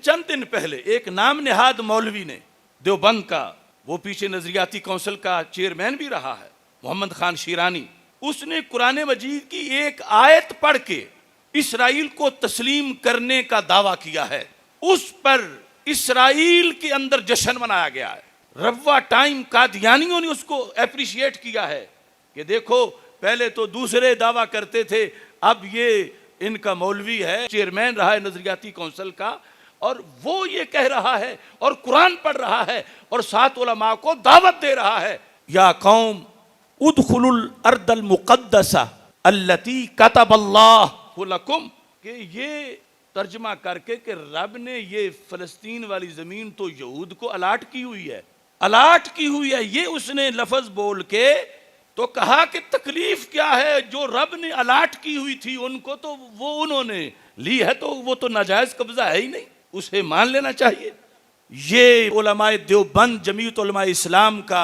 चंद दिन पहले एक नाम नेहाद मौलवी ने देवबंद का, वो पीछे नजरियाती काउंसिल का चेयरमैन भी रहा है, मोहम्मद खान शीरानी, उसने कुरान मजीद की एक आयत पढ़ के इसराइल को तस्लीम करने का दावा किया है। उस पर इसराइल के अंदर जश्न मनाया गया है। रवा टाइम कादियानियों ने उसको एप्रिशिएट किया है कि देखो पहले तो दूसरे दावा करते थे, अब ये इनका मौलवी है, चेयरमैन रहा है नजरियाती काउंसिल का, और वो ये कह रहा है और कुरान पढ़ रहा है और सात उलमा को दावत दे रहा है, या कौम उदखुलुल अर्दल मुक़द्दसा अल्लती कतबल्लाहु लकुम, कि ये तर्जमा करके कि रब ने ये फलस्तीन वाली जमीन तो यहूद को अलाट की हुई है, अलाट की हुई है, ये उसने लफ्ज बोल के तो कहा कि तकलीफ क्या है, जो रब ने अलाट की हुई थी उनको तो वो उन्होंने ली है, तो वो तो नाजायज कब्जा है ही नहीं, उसे मान लेना चाहिए। ये उलमाए देवबंद जमीयत उलमाए इस्लाम का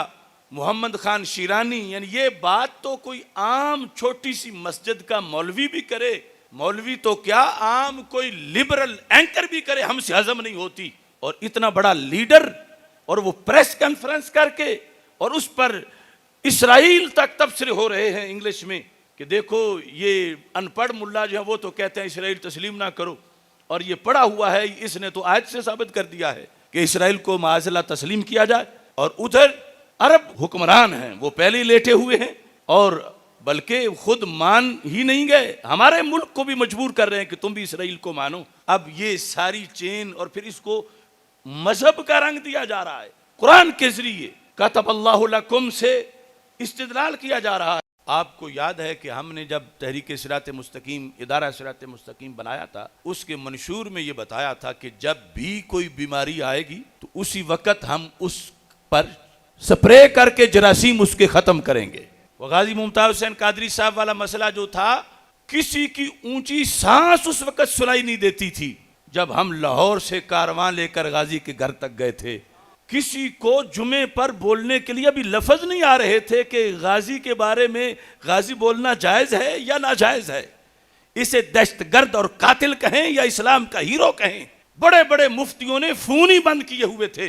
मोहम्मद खान शीरानी, यानी ये बात तो कोई आम छोटी सी मस्जिद का मौलवी भी करे, मौलवी तो क्या आम कोई लिबरल एंकर भी करे, हमसे हजम नहीं होती। और इतना बड़ा लीडर, और वो प्रेस कॉन्फ्रेंस करके, और उस पर इसराइल तक तबसरे हो रहे हैं इंग्लिश में कि देखो ये अनपढ़ मुल्ला जो है वो तो कहते हैं इसराइल तस्लीम ना करो, और ये पढ़ा हुआ है इसने तो आयत से साबित कर दिया है कि इसराइल को माज़अल्लाह तस्लीम किया जाए। और उधर अरब हुक्मरान हैं, वो पहले ही लेटे हुए हैं, और बल्कि खुद मान ही नहीं गए, हमारे मुल्क को भी मजबूर कर रहे हैं कि तुम भी इसराइल को मानो। अब ये सारी चेन, और फिर इसको मजहब का रंग दिया जा रहा है, कुरान के जरिए कतबल्लाहु लकुम से इस्तिदलाल किया जा रहा है। आपको याद है कि हमने जब तहरीक सिरात मुस्तकीम, इदारा सिरात मुस्तकीम बनाया था, उसके मंशूर में ये बताया था कि जब भी कोई बीमारी आएगी तो उसी वक्त हम उस पर स्प्रे करके जरासीम उसके ख़त्म करेंगे। वह गाजी मुमताज़ हुसैन कादरी साहब वाला मसला जो था, किसी की ऊंची सांस उस वक्त सुनाई नहीं देती थी जब हम लाहौर से कारवां लेकर गाजी के घर तक गए थे। किसी को जुमे पर बोलने के लिए अभी लफ्ज नहीं आ रहे थे कि गाजी के बारे में गाजी बोलना जायज़ है या नाजायज़ है, इसे दहशतगर्द और कातिल कहें या इस्लाम का हीरो कहें। बड़े बड़े मुफ्तियों ने फ़ोन ही बंद किए हुए थे।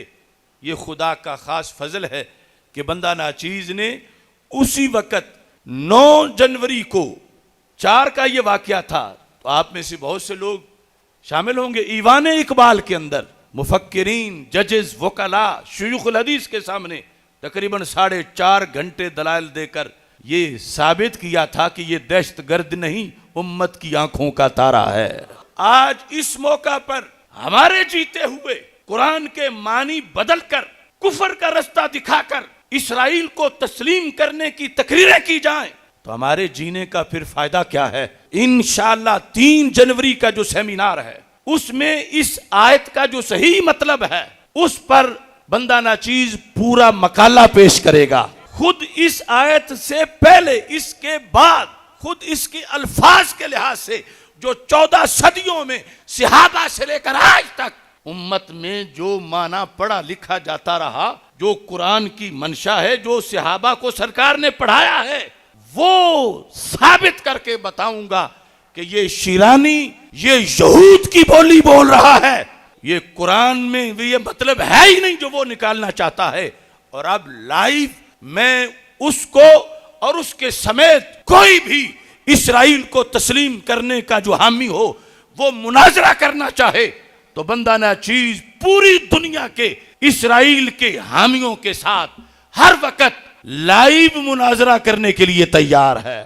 ये खुदा का ख़ास फजल है कि बंदा नाचीज़ ने उसी वक़्त 9 जनवरी को 4 का ये वाक़या था, तो आप में से बहुत से लोग शामिल होंगे, ईवान इकबाल के अंदर मुफक्किरीन, जजेस, वकला, शुयूखुल हदीस के सामने तकरीबन 4.5 घंटे दलाइल देकर ये साबित किया था कि ये दहशतगर्द नहीं, उम्मत की आंखों का तारा है। आज इस मौका पर हमारे जीते हुए कुरान के मानी बदलकर, कुफर का रास्ता दिखाकर इसराइल को तस्लीम करने की तकरीरें की जाएं, तो हमारे जीने का फिर फायदा क्या है। इंशाअल्लाह 3 जनवरी का जो सेमिनार है उसमें इस आयत का जो सही मतलब है उस पर बंदा नाचीज पूरा मकाला पेश करेगा। खुद इस आयत से पहले, इसके बाद, खुद इसके अल्फाज के लिहाज से जो 14 सदियों में सहाबा से लेकर आज तक उम्मत में जो माना पढ़ा लिखा जाता रहा, जो कुरान की मंशा है, जो सहाबा को सरकार ने पढ़ाया है, वो साबित करके बताऊंगा कि ये शीरानी ये यहूद की बोली बोल रहा है, ये कुरान में ये मतलब है ही नहीं जो वो निकालना चाहता है। और अब लाइव मैं उसको और उसके समेत कोई भी इसराइल को तस्लीम करने का जो हामी हो वो मुनाजरा करना चाहे तो बंदा नाचीज पूरी दुनिया के इसराइल के हामियों के साथ हर वक्त लाइव मुनाजरा करने के लिए तैयार है।